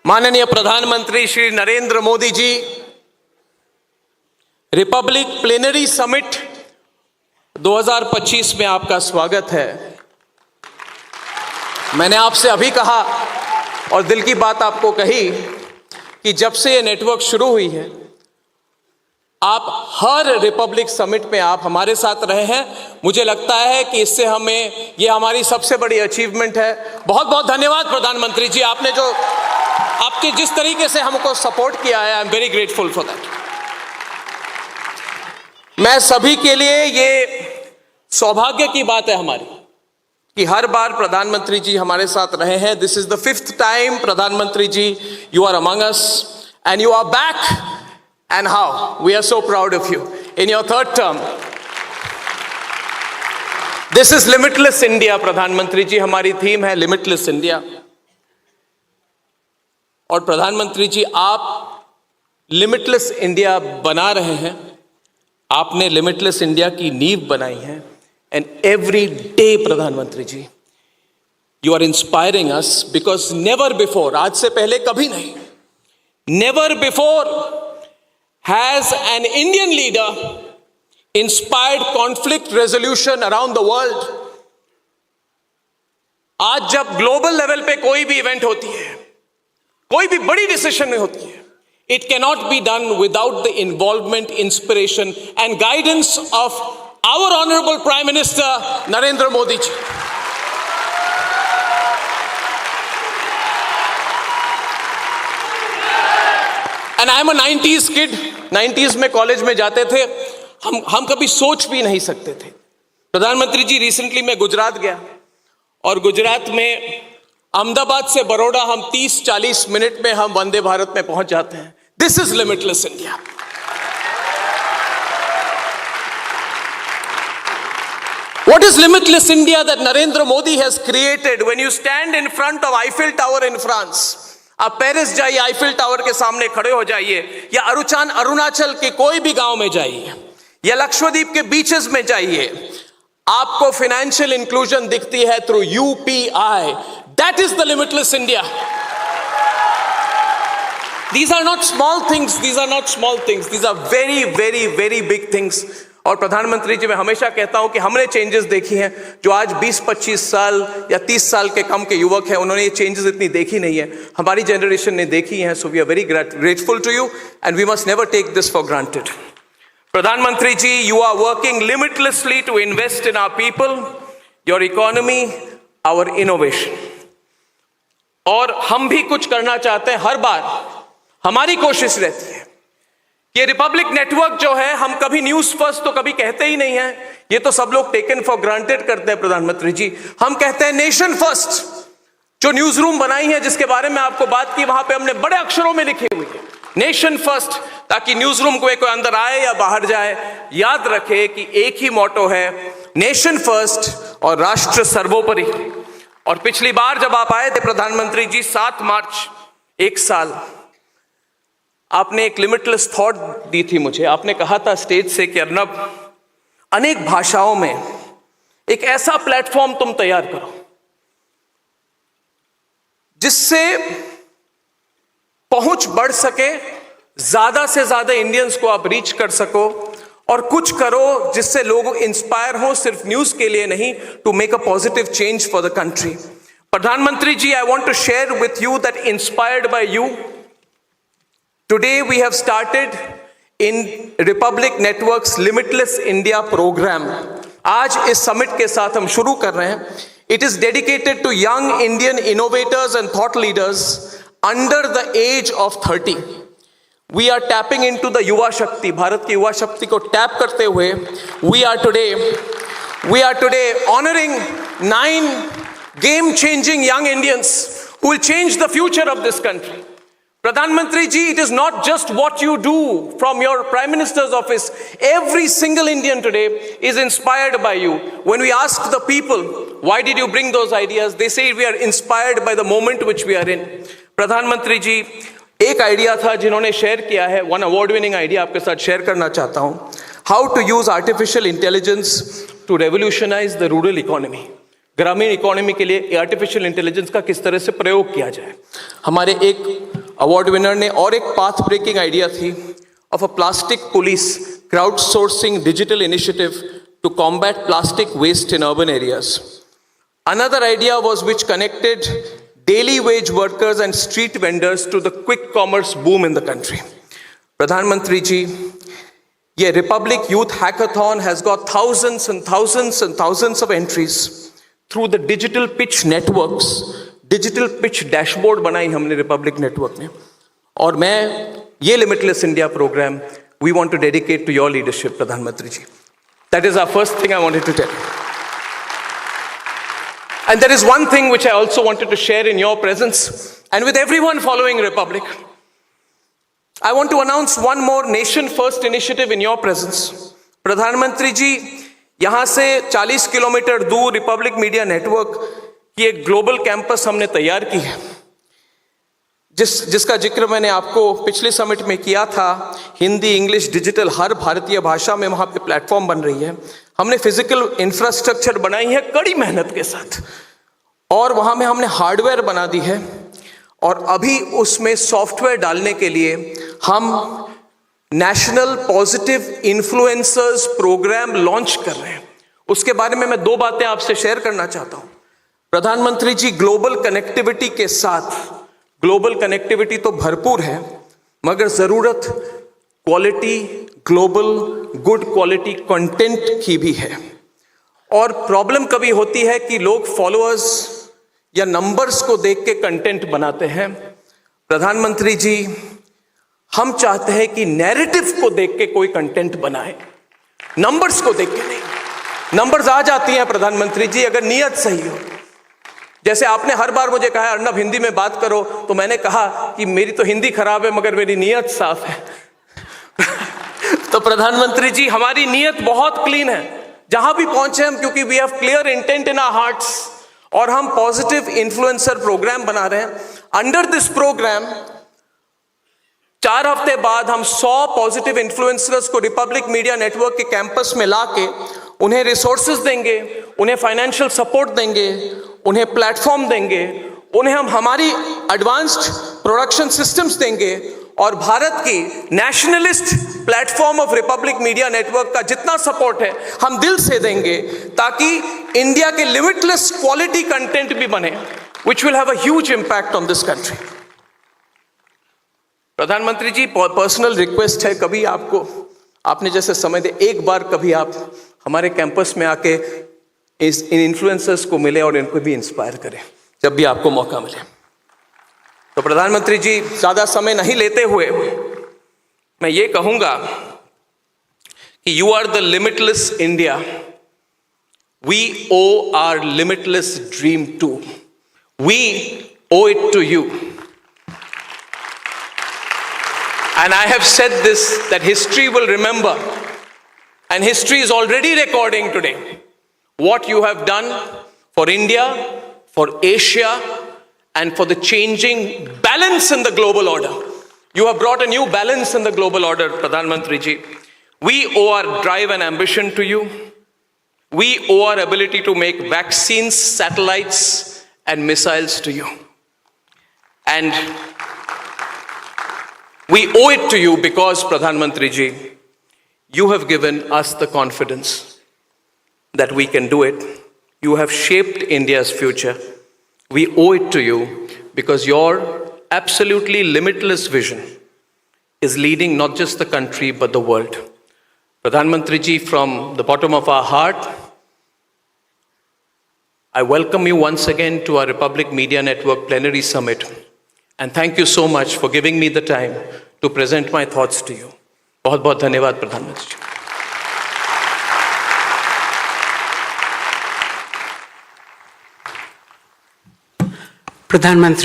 माननीय प्रधानमंत्री Shri Narendra Modi ji, Republic plenary summit 2025 में आपका स्वागत है। मैंने आपसे अभी कहा और दिल की बात आपको कही कि जब से ये नेटवर्क शुरू हुई है, आप हर रिपब्लिक समिट में आप हमारे साथ रहे हैं। मुझे लगता है कि इससे हमें, ये हमारी सबसे बड़ी अचीवमेंट है। बहुत बहुत धन्यवाद प्रधानमंत्री जी, आपने जो आपके जिस तरीके से हमको सपोर्ट किया है, I am very grateful for that. मैं सभी के लिए ये सौभाग्य की बात है हमारी कि हर बार प्रधानमंत्री जी हमारे साथ रहे हैं। This is the 5th time प्रधानमंत्री ji you are among us and you are back, and how we are so proud of you in your 3rd term. This is limitless India. प्रधानमंत्री जी, हमारी थीम है लिमिटलेस इंडिया। और प्रधानमंत्री जी, आप limitless India बना रहे हैं। आपने लिमिटलेस इंडिया की नींव बनाई है। एंड एवरी डे प्रधानमंत्री ji, you are inspiring us because never before, आज से पहले कभी नहीं, never before has an Indian leader inspired conflict resolution around the world. आज जब ग्लोबल लेवल पे कोई भी इवेंट होती है, कोई भी बड़ी डिसीजन में होती है, it cannot be done without the involvement, inspiration and guidance of our honorable Prime Minister Narendra Modi ji. And I am a 90s kid. 90s में कॉलेज में जाते थे, हम कभी सोच भी नहीं सकते थे। प्रधानमंत्री जी, रिसेंटली मैं गुजरात गया और गुजरात में अहमदाबाद से बड़ौदा हम 30-40 मिनट में हम वंदे भारत में पहुंच जाते हैं। This is limitless India. What is limitless India that Narendra Modi has created? When you stand in front of Eiffel Tower in France, आप पेरिस जाइए, आईफिल टावर के सामने खड़े हो जाइए, या अरुणाचल के कोई भी गांव में जाइए, या लक्षद्वीप के बीचेस में जाइए, आपको फाइनेंशियल इंक्लूजन दिखती है through UPI। That is the limitless India. These are not small things. These are not small things. These are very, very, very big things. और प्रधानमंत्री जी, मैं हमेशा कहता हूं कि हमने चेंजेस देखी हैं जो आज 20-25 साल या 30 साल के कम के युवक हैं, उन्होंने ये चेंजेस इतनी देखी नहीं है। हमारी जनरेशन ने देखी है। So we are very grateful to you and we must never take this for granted. प्रधानमंत्री ji, you are working limitlessly to invest in our people, your economy, our innovation. और हम भी कुछ करना चाहते हैं। हर बार हमारी कोशिश रहती है कि रिपब्लिक नेटवर्क जो है, हम कभी न्यूज फर्स्ट तो कभी कहते ही नहीं है, ये तो सब लोग टेकन फॉर ग्रांटेड करते हैं। प्रधानमंत्री जी, हम कहते हैं नेशन फर्स्ट। जो न्यूज रूम बनाई है, जिसके बारे में आपको बात की, वहां पे हमने बड़े अक्षरों में लिखी हुई है नेशन फर्स्ट, ताकि न्यूज रूम को कोई अंदर आए या बाहर जाए, याद रखे कि एक ही मोटो है, नेशन फर्स्ट और राष्ट्र सर्वोपरि। और पिछली बार जब आप आए थे प्रधानमंत्री जी, 7 मार्च, 1 साल, आपने एक लिमिटलेस थॉट दी थी मुझे। आपने कहा था स्टेज से कि अर्नब, अनेक भाषाओं में एक ऐसा प्लेटफॉर्म तुम तैयार करो जिससे पहुंच बढ़ सके, ज्यादा से ज्यादा इंडियंस को आप रीच कर सको, और कुछ करो जिससे लोग इंस्पायर हो, सिर्फ न्यूज के लिए नहीं, to make a positive change for the country. प्रधानमंत्री ji, I want to share with you that inspired by you, today we have started in Republic networks limitless India program. आज इस समिट के साथ हम शुरू कर रहे हैं। It is dedicated to young Indian innovators and thought leaders under the age of 30। We are tapping into the युवा शक्ति, भारत की युवा शक्ति को टैप करते हुए we are today honoring 9 game-changing young Indians who will change the future of this country. Pradhanmantri ji, it is not just what you do from your Prime Minister's office. Every single Indian today is inspired by you. When we ask the people, why did you bring those ideas? They say we are inspired by the moment which we are in. Pradhanmantri ji, एक idea था जिन्होंने share किया है, 1 award winning idea आपके साथ share करना चाहता हूं। How to use artificial intelligence to revolutionise the rural economy. ग्रामीण इकोनॉमी के लिए आर्टिफिशियल इंटेलिजेंस का किस तरह से प्रयोग किया जाए। हमारे एक अवार्ड विनर ने और एक पाथ ब्रेकिंग आइडिया थी of a plastic police crowd sourcing digital initiative to combat plastic waste in urban areas. Another idea was which connected daily wage workers and street vendors to the quick commerce boom in the country. Pradhan Mantri ji, ये Republic Youth Hackathon has got thousands and thousands and thousands of entries through the digital pitch networks. Digital pitch dashboard बनाई हमने Republic Network ने, और मैं ये Limitless India program we want to dedicate to your leadership, Pradhan Mantri ji. That is our first thing I wanted to tell you. And there is one thing which I also wanted to share in your presence and with everyone following Republic. I want to announce one more nation first initiative in your presence. Pradhan Mantri ji, यहाँ से 40 kilometre दूर Republic media network की एक global campus हमने तैयार की है, जिसका जिक्र मैंने आपको पिछले समिट में किया था। हिंदी, इंग्लिश, डिजिटल हर भारतीय भाषा में वहाँ पे प्लेटफॉर्म बन रही है। हमने फिजिकल इंफ्रास्ट्रक्चर बनाई है कड़ी मेहनत के साथ, और वहाँ में हमने हार्डवेयर बना दी है, और अभी उसमें सॉफ्टवेयर डालने के लिए हम national positive influencers programme launch कर रहे हैं। उसके बारे में मैं दो बातें आपसे शेयर करना चाहता हूँ। प्रधानमंत्री जी, ग्लोबल कनेक्टिविटी के साथ, ग्लोबल कनेक्टिविटी तो भरपूर है, मगर ज़रूरत quality, global good quality content की भी है। और प्रॉब्लम कभी होती है कि लोग फॉलोअर्स या नंबर्स को देख के कंटेंट बनाते हैं। प्रधानमंत्री जी, हम चाहते हैं कि नैरेटिव को देख के कोई कंटेंट बनाए, नंबर्स को देख के नहीं। नंबर्स आ जाती हैं प्रधानमंत्री जी अगर नीयत सही हो। जैसे आपने हर बार मुझे कहा अर्नब हिंदी में बात करो, तो मैंने कहा कि मेरी तो हिंदी खराब है मगर मेरी नीयत साफ है। तो प्रधानमंत्री जी, हमारी नीयत बहुत क्लीन है जहां भी पहुंचे हम, क्योंकि we have clear intent in our hearts, और हम पॉजिटिव इन्फ्लुएंसर प्रोग्राम बना रहे हैं। अंडर दिस प्रोग्राम 4 हफ्ते बाद हम 100 पॉजिटिव इन्फ्लुएंसर्स को रिपब्लिक मीडिया नेटवर्क के कैंपस में लाके उन्हें रिसोर्सेज देंगे, उन्हें फाइनेंशियल सपोर्ट देंगे, उन्हें प्लेटफॉर्म देंगे, उन्हें हम हमारी एडवांस्ड प्रोडक्शन सिस्टम्स देंगे, और भारत की nationalist platform of Republic media network का जितना सपोर्ट है हम दिल से देंगे, ताकि इंडिया के लिमिटलेस क्वालिटी कंटेंट भी बने, which will have a huge impact on this country. प्रधानमंत्री जी, पर्सनल रिक्वेस्ट है, कभी आपको, आपने जैसे समय दे, एक बार कभी आप हमारे कैंपस में आके इन इन्फ्लुएंसर्स को मिले और इनको भी इंस्पायर करें जब भी आपको मौका मिले। तो प्रधानमंत्री जी, ज्यादा समय नहीं लेते हुए मैं ये कहूंगा कि you are the limitless India, we owe our limitless dream to, we owe it to you. And I have said this, that history will remember, and history is already recording today what you have done for India, for Asia, and for the changing balance in the global order. You have brought a new balance in the global order, Pradhan Mantri ji. We owe our drive and ambition to you. We owe our ability to make vaccines, satellites, and missiles to you. And we owe it to you because, Pradhan Mantri ji, you have given us the confidence that we can do it. You have shaped India's future. We owe it to you because your absolutely limitless vision is leading not just the country but the world. Pradhan Mantri ji, from the bottom of our heart, I welcome you once again to our Republic Media Network Plenary Summit. And thank you so much for giving me the time to present my thoughts to you. बहुत बहुत धन्यवाद प्रधानमंत्री जी। प्रधानमंत्री